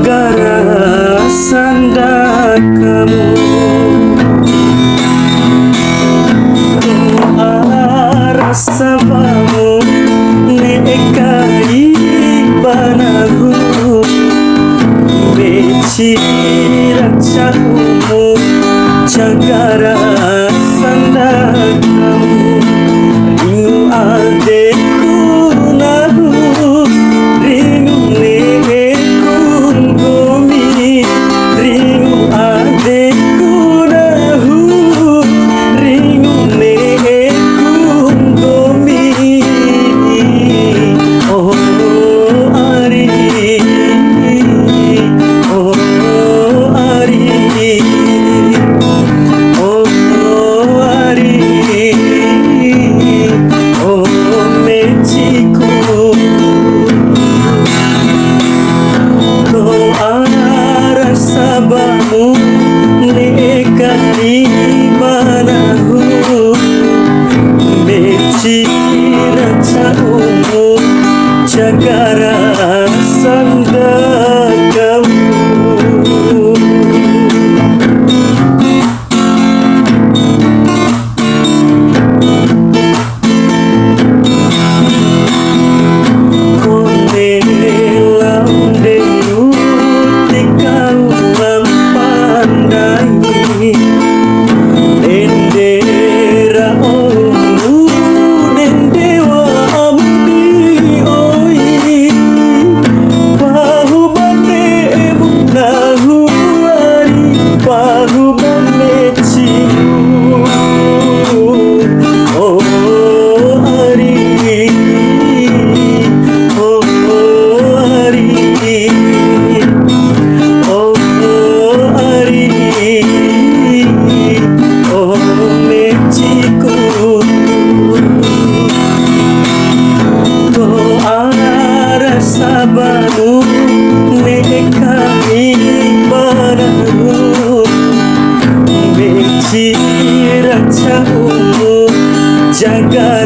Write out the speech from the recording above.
jaga sanda kamu. Doa rasa bamu nekai banahu beci racamu jaga sanda kamu. Ringu adekku nahu ringu neku gomi. Ringu adekku nahu ringu neku gomi. Oh ari, oh ari, oh ari, oh meciku. Doa rasa bamu nekai manahu beci racamu jaga sanda kamu. Kone laundenu tikau mampandai dendera omu dendewa ambi oi bahu bane munahu ari bahu bane cimu. Oh ari, oh ari, oh ari, oh meciku. Doa rasa bamu nekai padamu beci racamu jaga